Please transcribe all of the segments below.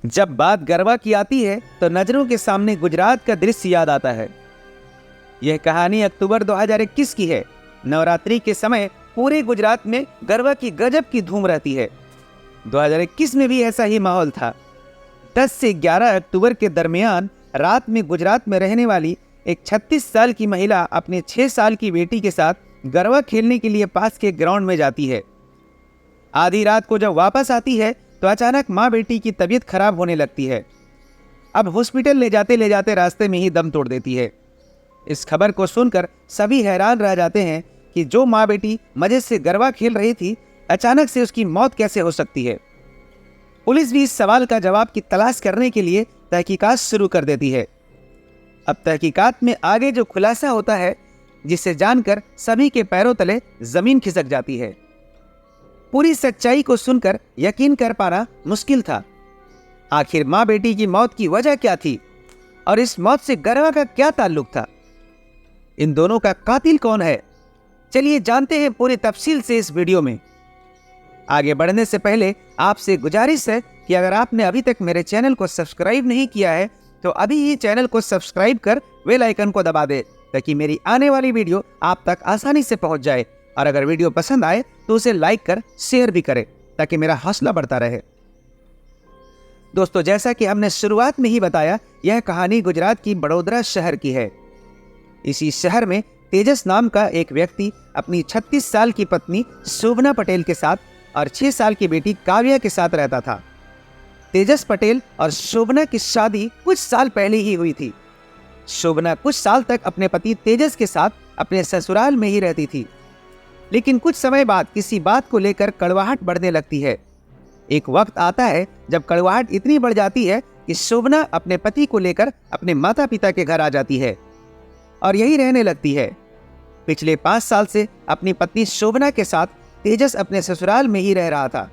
जब बात गरबा की आती है तो नजरों के सामने गुजरात का दृश्य याद आता है। यह कहानी अक्टूबर 2021 की है। नवरात्रि के समय पूरे गुजरात में गरबा की गजब की धूम रहती है। 2021 में भी ऐसा ही माहौल था। 10 से 11 अक्टूबर के दरमियान रात में गुजरात में रहने वाली एक 36 साल की महिला अपने 6 साल की बेटी के साथ गरबा खेलने के लिए पास के ग्राउंड में जाती है। आधी रात को जब वापस आती है तो अचानक माँ बेटी की तबीयत खराब होने लगती है। अब हॉस्पिटल ले जाते रास्ते में ही दम तोड़ देती है। इस खबर को सुनकर सभी हैरान रह जाते हैं कि जो माँ बेटी मजे से गरबा खेल रही थी, अचानक से उसकी मौत कैसे हो सकती है। पुलिस भी इस सवाल का जवाब की तलाश करने के लिए तहकीकात शुरू कर देती है। अब तहकीकात में आगे जो खुलासा होता है, जिसे जानकर सभी के पैरों तले जमीन खिसक जाती है। पूरी सच्चाई को सुनकर यकीन कर पाना मुश्किल था। आखिर माँ बेटी की मौत की वजह क्या थी और इस मौत से गरबा का क्या ताल्लुक था? इन दोनों का कातिल कौन है? चलिए जानते हैं पूरी तफसील से इस वीडियो में। आगे बढ़ने से पहले आपसे गुजारिश है कि अगर आपने अभी तक मेरे चैनल को सब्सक्राइब नहीं किया है तो अभी ही चैनल को सब्सक्राइब कर बेल आइकन को दबा दे, ताकि मेरी आने वाली वीडियो आप तक आसानी से पहुंच जाए। और अगर वीडियो पसंद आए तो उसे लाइक कर शेयर भी करें, ताकि मेरा हौसला बढ़ता रहे। दोस्तों, जैसा कि हमने शुरुआत में ही बताया, यह कहानी गुजरात की बड़ोदरा शहर की है। इसी शहर में तेजस नाम का एक व्यक्ति अपनी 36 साल की पत्नी शोभना पटेल के साथ और 6 साल की बेटी काव्या के साथ रहता था। तेजस पटेल और शोभना की शादी कुछ साल पहले ही हुई थी। शोभना कुछ साल तक अपने पति तेजस के साथ अपने ससुराल में ही रहती थी, लेकिन कुछ समय बाद किसी बात को लेकर कड़वाहट बढ़ने लगती है। एक वक्त आता है जब कड़वाहट इतनी बढ़ जाती है कि शोभना अपने पति को लेकर अपने माता पिता के घर आ जाती है और यही रहने लगती है। पिछले 5 साल से अपनी पत्नी शोभना के साथ तेजस अपने ससुराल में ही रह रहा था।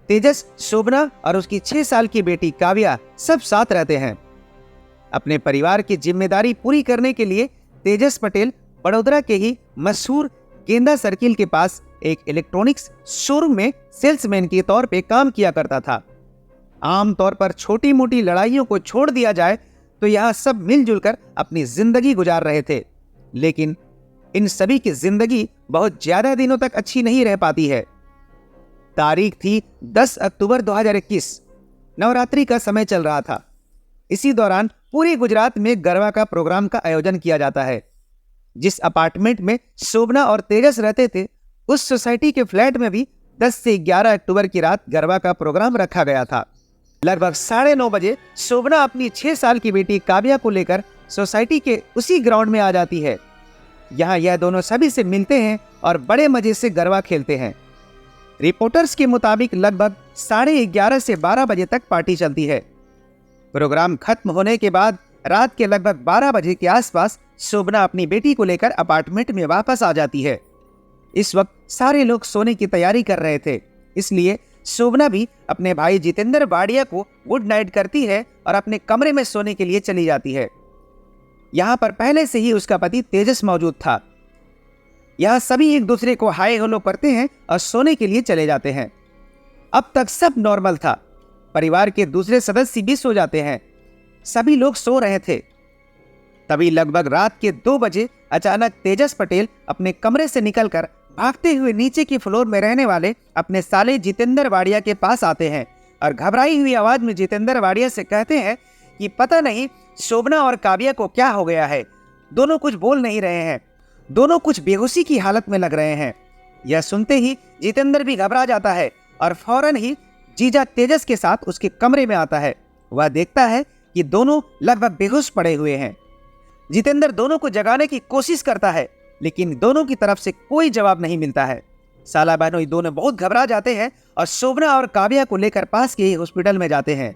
तेजस, शोभना और उसकी 6 साल की बेटी काव्या सब साथ रहते हैं। अपने परिवार की जिम्मेदारी पूरी करने के लिए तेजस पटेल बड़ोदरा के ही मशहूर गेंदा सर्किल के पास एक इलेक्ट्रॉनिक्स शोरूम में सेल्समैन के तौर पे काम किया करता था। आमतौर पर छोटी मोटी लड़ाइयों को छोड़ दिया जाए तो यहाँ सब मिलजुल कर अपनी जिंदगी गुजार रहे थे, लेकिन इन सभी की जिंदगी बहुत ज्यादा दिनों तक अच्छी नहीं रह पाती है। तारीख थी 10 अक्टूबर 2021। नवरात्रि का समय चल रहा था। इसी दौरान पूरे गुजरात में गरबा का प्रोग्राम का आयोजन किया जाता है। जिस अपार्टमेंट में शोभना और तेजस रहते थे, उस सोसाइटी के फ्लैट में भी 10 से 11 अक्टूबर की रात गरबा का प्रोग्राम रखा गया था। लगभग 9:30 बजे शोभना अपनी 6 साल की बेटी काव्या को लेकर सोसाइटी के उसी ग्राउंड में आ जाती है। यहाँ यह दोनों सभी से मिलते हैं और बड़े मजे से गरबा खेलते हैं। रिपोर्टर्स के मुताबिक लगभग 11:30 से 12 बजे तक पार्टी चलती है। प्रोग्राम खत्म होने के बाद रात के लगभग 12 बजे के आसपास शोभना अपनी बेटी को लेकर अपार्टमेंट में वापस आ जाती है। इस वक्त सारे लोग सोने की तैयारी कर रहे थे, इसलिए शोभना भी अपने भाई जितेंद्र वाडिया को गुड नाइट करती है और अपने कमरे में सोने के लिए चली जाती है। यहाँ पर पहले से ही उसका पति तेजस मौजूद था। यहाँ सभी एक दूसरे को हाय हेलो करते हैं और सोने के लिए चले जाते हैं। अब तक सब नॉर्मल था। परिवार के दूसरे सदस्य भी सो जाते हैं। सभी लोग सो रहे थे। तभी लगभग रात के 2 बजे अचानक तेजस पटेल अपने कमरे से निकलकर भागते हुए नीचे की फ्लोर में रहने वाले अपने साले जितेंद्र वाडिया के पास आते हैं और घबराई हुई आवाज में जितेंद्र वाडिया से कहते हैं कि पता नहीं शोभना और काव्या को क्या हो गया है। दोनों कुछ बोल नहीं रहे हैं। दोनों कुछ बेहोशी की हालत में लग रहे हैं। यह सुनते ही जितेंद्र भी घबरा जाता है और फौरन ही जीजा तेजस के साथ उसके कमरे में आता है। वह देखता है कि दोनों लगभग बेहोश पड़े हुए हैं। जितेंद्र दोनों को जगाने की कोशिश करता है, लेकिन दोनों की तरफ से कोई जवाब नहीं मिलता है। साला बहनोई दोनों बहुत घबरा जाते हैं और शोभना और काव्या को लेकर पास के ही हॉस्पिटल में जाते हैं,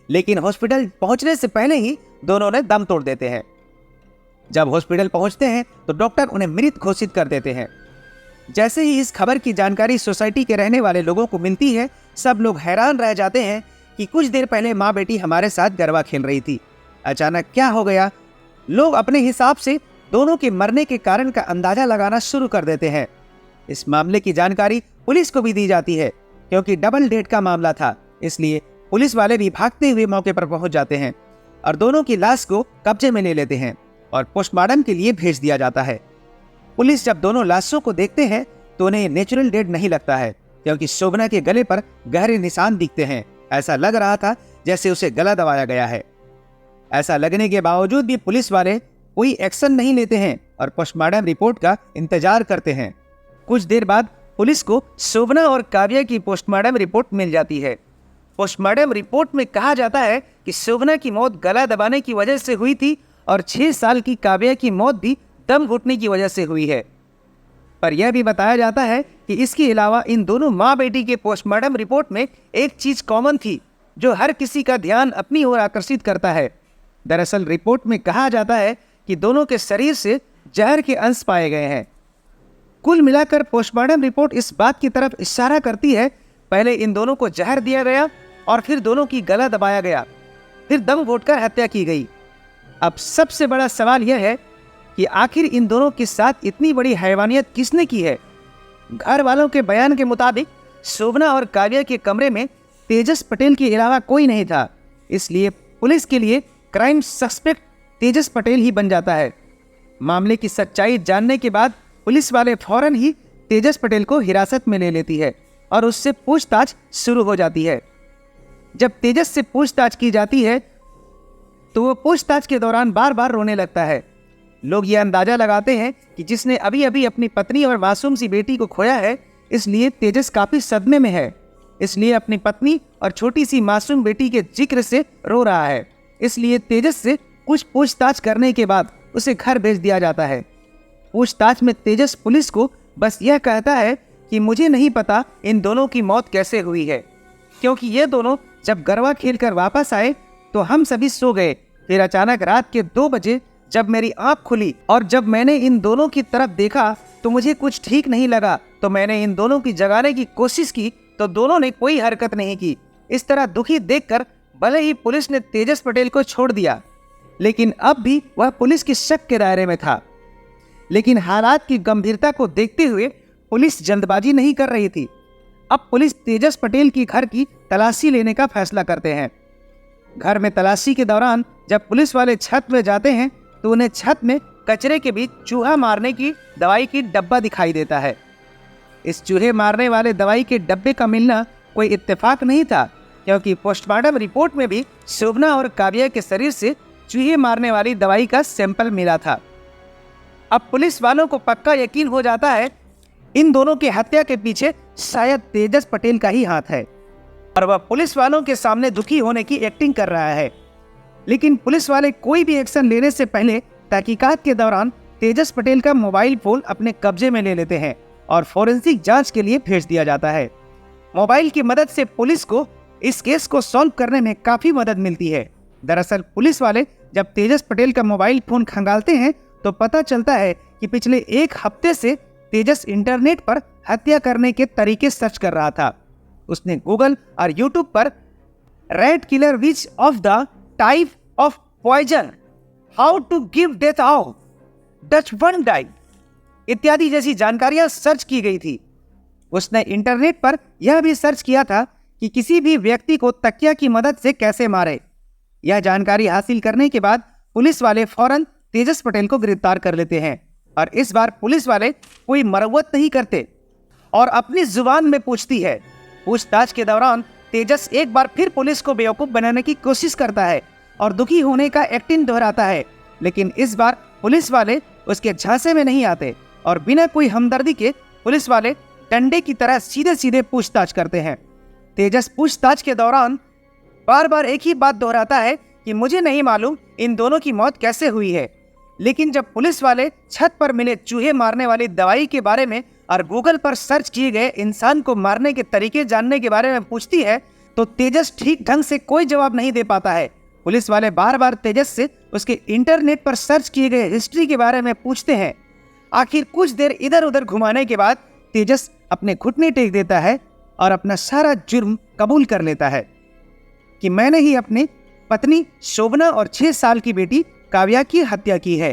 लेकिन हॉस्पिटल पहुंचने से पहले ही दोनों ने दम तोड़ देते हैं। जब हॉस्पिटल पहुंचते हैं तो डॉक्टर उन्हें मृत घोषित कर देते हैं। जैसे ही इस खबर की जानकारी सोसाइटी के रहने वाले लोगों को मिलती है, सब लोग हैरान रह जाते हैं कि कुछ देर पहले माँ बेटी हमारे साथ गरबा खेल रही थी, अचानक क्या हो गया। लोग अपने हिसाब से दोनों के मरने के कारण का अंदाजा लगाना शुरू कर देते हैं। इस मामले की जानकारी पुलिस को भी दी जाती है, क्योंकि डबल डेट का मामला था, इसलिए पुलिस वाले भी भागते हुए मौके पर पहुंच जाते हैं और दोनों की लाश को कब्जे में ले लेते हैं और पोस्टमार्टम के लिए भेज दिया जाता है। पुलिस जब दोनों लाशों को देखते हैं तो उन्हें नेचुरल डेड नहीं लगता है, क्योंकि शोभना के गले पर गहरे निशान दिखते हैं। ऐसा लग रहा था जैसे उसे गला दबाया गया है। ऐसा लगने के बावजूद भी पुलिस वाले कोई एक्शन नहीं लेते हैं और पोस्टमार्टम रिपोर्ट का इंतजार करते हैं। कुछ देर बाद पुलिस को शोभना और काव्या की पोस्टमार्टम रिपोर्ट मिल जाती है। पोस्टमार्टम रिपोर्ट में कहा जाता है कि शोभना की मौत गला दबाने की वजह से हुई थी और 6 साल की काव्या की मौत भी दम घुटने की वजह से हुई है। पर यह भी बताया जाता है कि इसके अलावा इन दोनों माँ बेटी के पोस्टमार्टम रिपोर्ट में एक चीज कॉमन थी जो हर किसी का ध्यान अपनी ओर आकर्षित करता है। दरअसल रिपोर्ट में कहा जाता है कि दोनों के शरीर से जहर के अंश पाए गए हैं। कुल मिलाकर पोस्टमार्टम रिपोर्ट इस बात की तरफ इशारा करती है, पहले इन दोनों को जहर दिया गया और फिर दोनों की गला दबाया गया, फिर दम घोटकर हत्या की गई। अब सबसे बड़ा सवाल यह है कि आखिर इन दोनों के साथ इतनी बड़ी हैवानियत किसने की है। घर वालों के बयान के मुताबिक शोभना और काव्या के कमरे में तेजस पटेल के अलावा कोई नहीं था, इसलिए पुलिस के लिए क्राइम सस्पेक्ट तेजस पटेल ही बन जाता है। मामले की सच्चाई जानने के बाद पुलिस वाले फौरन ही तेजस पटेल को हिरासत में ले लेती है और उससे पूछताछ शुरू हो जाती है। जब तेजस से पूछताछ की जाती है तो वो पूछताछ के दौरान बार बार रोने लगता है। लोग ये अंदाजा लगाते हैं कि जिसने अभी अभी अपनी पत्नी और मासूम सी बेटी को खोया है, इसलिए तेजस काफी सदमे में है, इसलिए अपनी पत्नी और छोटी सी मासूम बेटी के जिक्र से रो रहा है। इसलिए तेजस से कुछ पूछताछ करने के बाद उसे घर भेज दिया जाता है। पूछताछ में तेजस पुलिस को बस यह कहता है कि मुझे नहीं पता इन दोनों की मौत कैसे हुई है, क्योंकि ये दोनों जब गरबा खेलकर वापस आए तो हम सभी सो गए। फिर अचानक रात के 2 बजे जब मेरी आंख खुली और जब मैंने इन दोनों की तरफ देखा तो मुझे कुछ ठीक नहीं लगा, तो मैंने इन दोनों की जगाने की कोशिश की तो दोनों ने कोई हरकत नहीं की। इस तरह दुखी देखकर भले ही पुलिस ने तेजस पटेल को छोड़ दिया, लेकिन अब भी वह पुलिस के शक के दायरे में था। लेकिन हालात की गंभीरता को देखते हुए पुलिस जल्दबाजी नहीं कर रही थी। अब पुलिस तेजस पटेल की घर की तलाशी लेने का फैसला करते हैं। घर में तलाशी के दौरान जब पुलिस वाले छत में जाते हैं तो उन्हें छत में कचरे के बीच चूहा मारने की दवाई की डब्बा दिखाई देता है। इस चूहे मारने वाले दवाई के डब्बे का मिलना कोई इत्तेफाक नहीं था, क्योंकि पोस्टमार्टम रिपोर्ट में भी शोभना और काव्या के शरीर से चूहे मारने वाली दवाई का सैंपल मिला था। अब पुलिस वालों को पक्का यकीन हो जाता है इन दोनों की हत्या के पीछे शायद तेजस पटेल का ही हाथ है, और वह पुलिस वालों के सामने दुखी होने की एक्टिंग कर रहा है। लेकिन पुलिस वाले कोई भी एक्शन लेने से पहले तहकीकात के दौरान तेजस पटेल का मोबाइल फोन अपने कब्जे में ले लेते हैं और फोरेंसिक जांच के लिए भेज दिया जाता है। मोबाइल की मदद से पुलिस को इस केस को सॉल्व करने में काफी मदद मिलती है। दरअसल पुलिस वाले जब तेजस पटेल का मोबाइल फोन खंगालते हैं तो पता चलता है कि पिछले 1 हफ्ते से तेजस इंटरनेट पर हत्या करने के तरीके सर्च कर रहा था। उसने गूगल और यूट्यूब पर rat killer which of the type of poison, how to give death out, Dutch one die इत्यादि जैसी जानकारियां सर्च की गई थी। उसने इंटरनेट पर यह भी सर्च किया था कि किसी भी व्यक्ति को तकिया की मदद से कैसे मारे। यह जानकारी हासिल करने के बाद पुलिस वाले फौरन तेजस पटेल को गिरफ्तार कर लेते हैं, और इस बार पुलिस वाले कोई मरवत नहीं करते और अपनी जुबान में पूछती है। पूछताछ के दौरान तेजस एक बार फिर पुलिस को बेवकूफ बनाने की कोशिश करता है और दुखी होने का एक्टिंग दोहराता है, लेकिन इस बार पुलिस वाले उसके झांसे में नहीं आते और बिना कोई हमदर्दी के पुलिस वाले डंडे की तरह सीधे सीधे पूछताछ करते हैं। तेजस पूछताछ के दौरान बार बार एक ही बात दोहराता है कि मुझे नहीं मालूम इन दोनों की मौत कैसे हुई है। लेकिन जब पुलिस वाले छत पर मिले चूहे मारने वाली दवाई के बारे में और गूगल पर सर्च किए गए इंसान को मारने के तरीके जानने के बारे में पूछती है तो तेजस ठीक ढंग से कोई जवाब नहीं दे पाता है। पुलिस वाले बार बार तेजस से उसके इंटरनेट पर सर्च किए गए हिस्ट्री के बारे में पूछते हैं। आखिर कुछ देर इधर उधर घुमाने के बाद तेजस अपने घुटने टेक देता है और अपना सारा जुर्म कबूल कर लेता है कि मैंने ही अपनी पत्नी शोभना और 6 साल की बेटी काव्या की हत्या की है।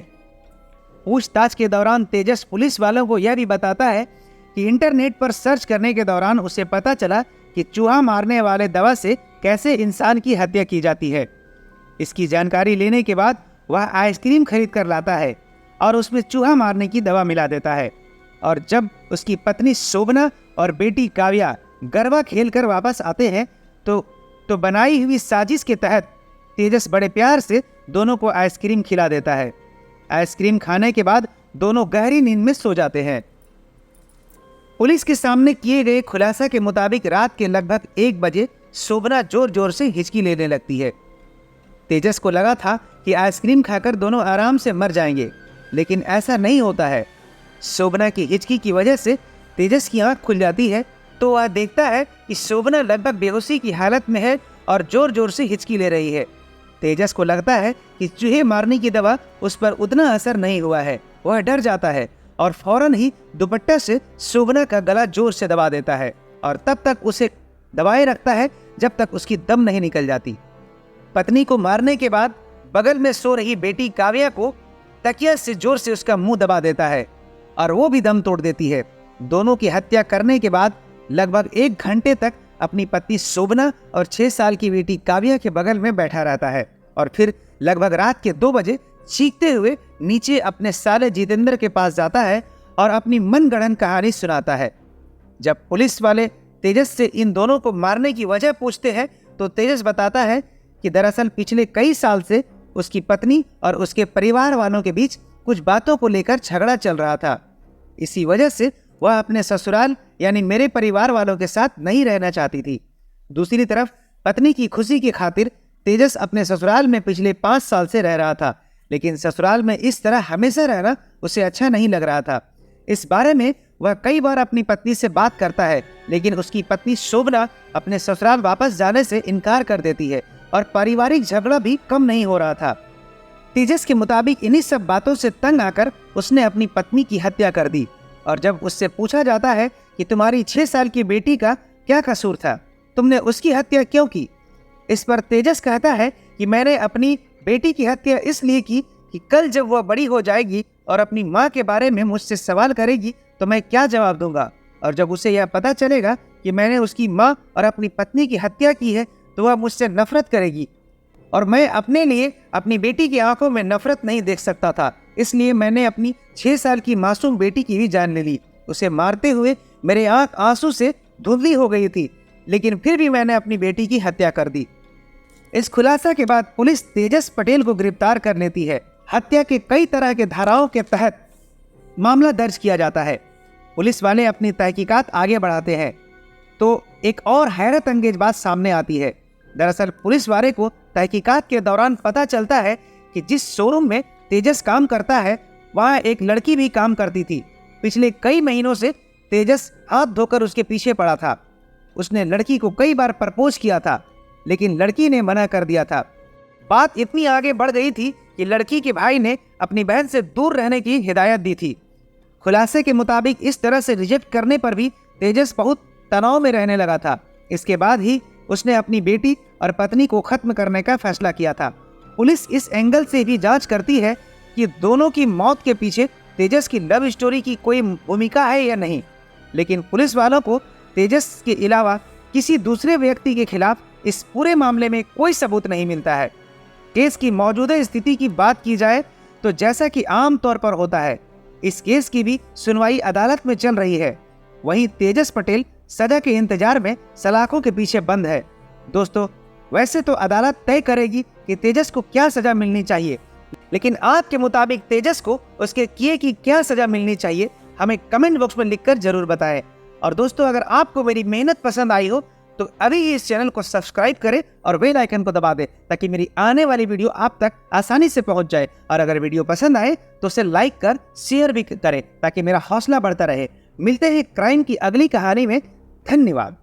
पूछताछ के दौरान तेजस पुलिस वालों को यह भी बताता है कि इंटरनेट पर सर्च करने के दौरान उसे पता चला कि चूहा मारने वाले दवा से कैसे इंसान की हत्या की जाती है। इसकी जानकारी लेने के बाद वह आइसक्रीम खरीद कर लाता है और उसमें चूहा मारने की दवा मिला देता है। और जब उसकी पत्नी शोभना और बेटी काव्या गरबा खेलकर वापस आते हैं तो बनाई हुई साजिश के तहत तेजस बड़े प्यार से दोनों को आइसक्रीम खिला देता है। आइसक्रीम खाने के बाद दोनों गहरी नींद में सो जाते हैं। पुलिस के सामने किए गए खुलासा के मुताबिक रात के लगभग 1 बजे शोभना जोर जोर से हिचकी लेने लगती है। तेजस को लगा था कि आइसक्रीम खाकर दोनों आराम से मर जाएंगे, लेकिन ऐसा नहीं होता है। शोभना की हिचकी की वजह से तेजस की आंख खुल जाती है तो वह देखता है कि शोभना लगभग बेहोशी की हालत में है और जोर जोर से हिचकी ले रही है। तेजस को लगता है कि चूहे मारने की दवा उस पर उतना असर नहीं हुआ है। वह डर जाता है और फौरन ही दुपट्टा से शोभना का गला जोर से दबा देता है और तब तक उसे दबाए रखता है जब तक उसकी दम नहीं निकल जाती। पत्नी को मारने के बाद बगल में सो रही बेटी काव्या को तकिया से जोर से उसका मुंह दबा देता है और वो भी दम तोड़ देती है। दोनों की हत्या करने के बाद लगभग 1 घंटे तक अपनी पत्नी शोभना और 6 साल की बेटी काव्या के बगल में बैठा रहता है और फिर लगभग रात के 2 बजे चीखते हुए नीचे अपने साले जितेंद्र के पास जाता है और अपनी मनगढ़ंत कहानी सुनाता है। जब पुलिस वाले तेजस से इन दोनों को मारने की वजह पूछते हैं तो तेजस बताता है कि दरअसल पिछले कई साल से उसकी पत्नी और उसके परिवार वालों के बीच कुछ बातों को लेकर झगड़ा चल रहा था। इसी वजह से वह अपने ससुराल यानी मेरे परिवार वालों के साथ नहीं रहना चाहती थी। दूसरी तरफ पत्नी की खुशी की खातिर तेजस अपने ससुराल में पिछले 5 साल से रह रहा था, लेकिन ससुराल में इस तरह हमेशा रहना उसे अच्छा नहीं लग रहा था। इस बारे में वह कई बार अपनी पत्नी से बात करता है, लेकिन उसकी पत्नी शोभना अपने ससुराल वापस जाने से इनकार कर देती है और पारिवारिक झगड़ा भी कम नहीं हो रहा था। तेजस के मुताबिक इन्हीं सब बातों से तंग आकर उसने अपनी पत्नी की हत्या कर दी और जब उससे पूछा जाता है कि तुम्हारी 6 साल की बेटी का क्या कसूर था, तुमने उसकी हत्या क्यों की, इस पर तेजस कहता है कि मैंने अपनी बेटी की हत्या इसलिए की कि कल जब वह बड़ी हो जाएगी और अपनी माँ के बारे में मुझसे सवाल करेगी तो मैं क्या जवाब दूंगा, और जब उसे यह पता चलेगा कि मैंने उसकी माँ और अपनी पत्नी की हत्या की है तो वह मुझसे नफरत करेगी और मैं अपने लिए अपनी बेटी की आंखों में नफरत नहीं देख सकता था, इसलिए मैंने अपनी 6 साल की मासूम बेटी की भी जान ले ली। उसे मारते हुए मेरे आंख आंसू से धुंधली हो गई थी, लेकिन फिर भी मैंने अपनी बेटी की हत्या कर दी। इस खुलासा के बाद पुलिस तेजस पटेल को गिरफ्तार कर लेती है। हत्या के कई तरह के धाराओं के तहत मामला दर्ज किया जाता है। पुलिस वाले अपनी तहकीकात आगे बढ़ाते हैं तो एक और हैरत अंगेज बात सामने आती है। दरअसल पुलिस वाले को तहकीकात के दौरान पता चलता है कि जिस शोरूम में तेजस काम करता है वहाँ एक लड़की भी काम करती थी। पिछले कई महीनों से तेजस हाथ धोकर उसके पीछे पड़ा था। उसने लड़की को कई बार प्रपोज किया था, लेकिन लड़की ने मना कर दिया था। बात इतनी आगे बढ़ गई थी कि लड़की के भाई ने अपनी बहन से दूर रहने की हिदायत दी थी। खुलासे के मुताबिक इस तरह से रिजेक्ट करने पर भी तेजस बहुत तनाव में रहने लगा था। इसके बाद ही उसने अपनी बेटी और पत्नी को खत्म करने का फैसला किया था। पुलिस इस एंगल से भी जांच करती है कि दोनों की मौत के पीछे तेजस की लव स्टोरी की कोई भूमिका है या नहीं, लेकिन पुलिस वालों को तेजस के अलावा किसी दूसरे व्यक्ति के खिलाफ इस पूरे मामले में कोई सबूत नहीं मिलता है। केस की मौजूदा स्थिति की बात की जाए तो जैसा कि आम तौर पर होता है, इस केस की भी सुनवाई अदालत में चल रही है। वहीं तेजस पटेल सजा के इंतजार में सलाखों के पीछे बंद है। दोस्तों, वैसे तो अदालत तय करेगी कि तेजस को क्या सजा मिलनी चाहिए, लेकिन आपके मुताबिक तेजस को उसके किए की क्या सजा मिलनी चाहिए, हमें कमेंट बॉक्स में लिखकर जरूर बताएं। और दोस्तों, अगर आपको मेरी मेहनत पसंद आई हो तो अभी ही इस चैनल को सब्सक्राइब करें और बेल आइकन को दबा दें ताकि मेरी आने वाली वीडियो आप तक आसानी से पहुंच जाए। और अगर वीडियो पसंद आए तो उसे लाइक कर शेयर भी करें ताकि मेरा हौसला बढ़ता रहे। मिलते हैं क्राइम की अगली कहानी में। धन्यवाद।